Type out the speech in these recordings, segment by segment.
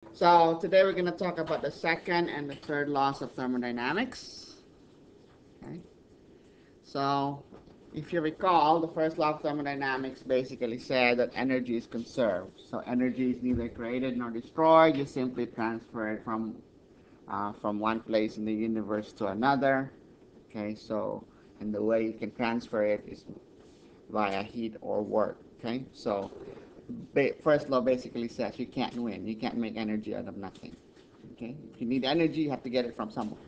So today we're going to talk about the second and the third laws of thermodynamics. Okay. So if you recall, the first law of thermodynamics basically said that energy is conserved. So energy is neither created nor destroyed. You simply transfer it from one place in the universe to another. Okay. So and the way you can transfer it is via heat or work. Okay. So first law basically says you can't win. You can't make energy out of nothing. Okay. If you need energy, you have to get it from somewhere.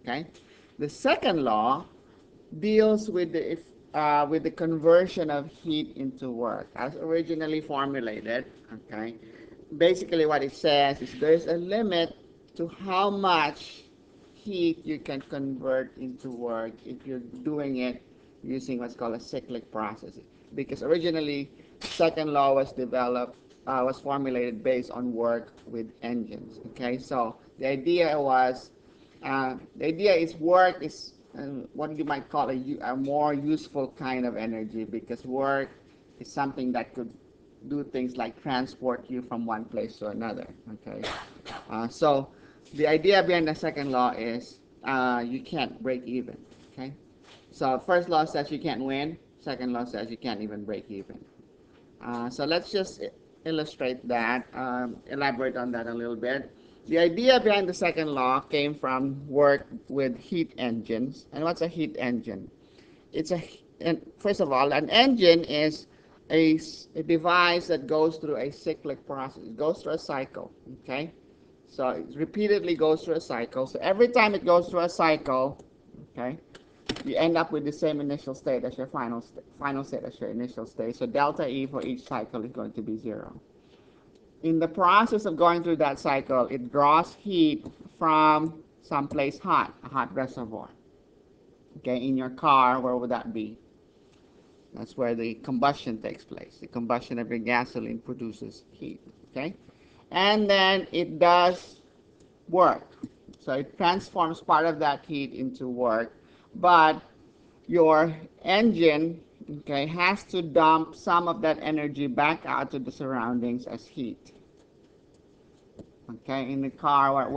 Okay. The second law deals with the conversion of heat into work as originally formulated. Okay. Basically, what it says is there's a limit to how much heat you can convert into work if you're doing it using what's called a cyclic process. Because originally, second law was formulated based on work with engines. Okay, so the idea is work is what you might call a more useful kind of energy because work is something that could do things like transport you from one place to another. Okay, so the idea behind the second law is you can't break even. Okay, so first law says you can't win. Second law says you can't even break even. So let's just illustrate that, elaborate on that a little bit. The idea behind the second law came from work with heat engines. And what's a heat engine? It's and first of all, an engine is a device that goes through a cyclic process. It goes through a cycle. Okay, so it repeatedly goes through a cycle. So every time it goes through a cycle, okay, you end up with the same initial state as your final state as your initial state. So delta E for each cycle is going to be 0. In the process of going through that cycle, it draws heat from someplace hot, a hot reservoir. Okay, in your car, where would that be? That's where the combustion takes place. The combustion of your gasoline produces heat. Okay, and then it does work. So it transforms part of that heat into work, but your engine, okay, has to dump some of that energy back out to the surroundings as heat. Okay, in the car,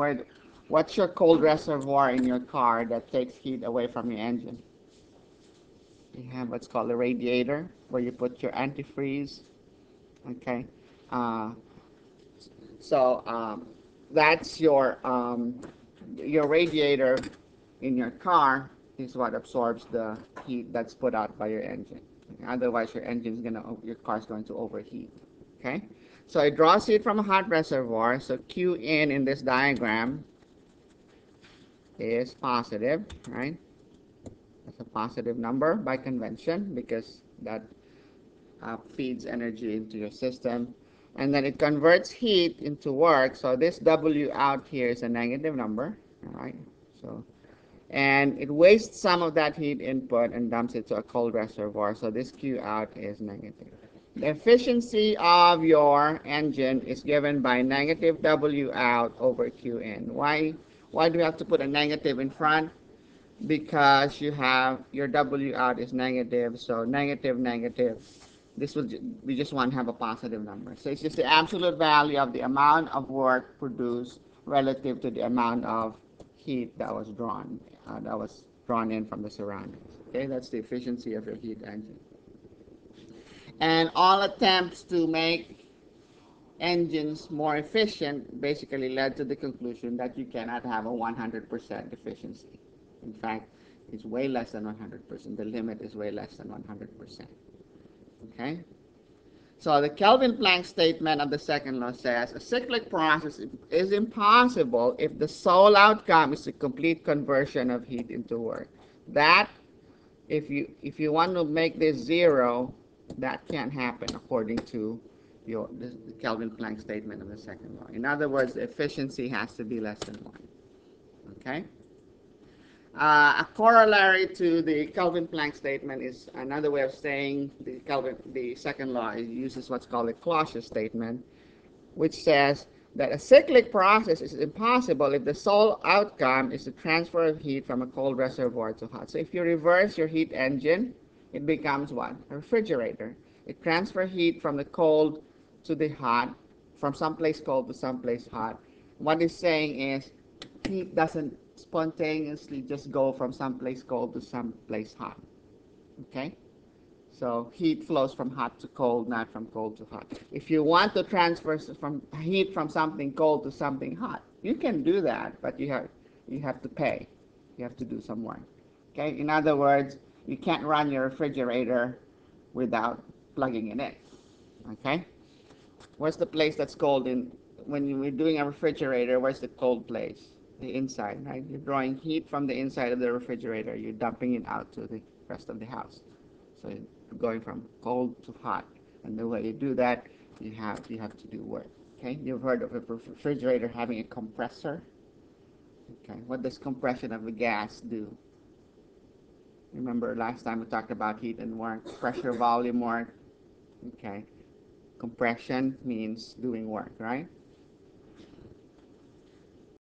what's your cold reservoir in your car that takes heat away from your engine? You have what's called a radiator, where you put your antifreeze. Okay, uh, so that's your radiator in your car is what absorbs the heat that's put out by your engine. Otherwise, your car's going to overheat. Okay, so it draws heat from a hot reservoir. So Q in this diagram is positive, right? That's a positive number by convention because that feeds energy into your system. And then it converts heat into work. So this W out here is a negative number, all right? So and it wastes some of that heat input and dumps it to a cold reservoir. So this Q out is negative. The efficiency of your engine is given by negative W out over Q in. Why do we have to put a negative in front? Because you have your W out is negative, so negative, negative. We just want to have a positive number. So it's just the absolute value of the amount of work produced relative to the amount of heat that was drawn in from the surroundings. Okay, that's the efficiency of your heat engine. And all attempts to make engines more efficient basically led to the conclusion that you cannot have a 100% efficiency. In fact, it's way less than 100%. The limit is way less than 100%. Okay? So the Kelvin-Planck statement of the second law says a cyclic process is impossible if the sole outcome is the complete conversion of heat into work. That, if you want to make this 0, that can't happen according to the Kelvin-Planck statement of the second law. In other words, the efficiency has to be less than 1. Okay? A corollary to the Kelvin-Planck statement is another way of saying the second law uses what's called the Clausius statement, which says that a cyclic process is impossible if the sole outcome is the transfer of heat from a cold reservoir to hot. So if you reverse your heat engine, it becomes what? A refrigerator. It transfers heat from the cold to the hot, from someplace cold to someplace hot. What it's saying is heat doesn't spontaneously just go from someplace cold to someplace hot. Okay? So heat flows from hot to cold, not from cold to hot. If you want to transfer from heat from something cold to something hot, you can do that, but you have to pay. You have to do some work. Okay? In other words, you can't run your refrigerator without plugging it in. Okay? Where's the place that's cold in when you're doing a refrigerator? Where's the cold place? The inside, right? You're drawing heat from the inside of the refrigerator. You're dumping it out to the rest of the house. So you're going from cold to hot, and the way you do that, you have to do work. Okay, you've heard of a refrigerator having a compressor. Okay, what does compression of the gas do? Remember last time we talked about heat and work, pressure, volume, work. Okay, compression means doing work, right?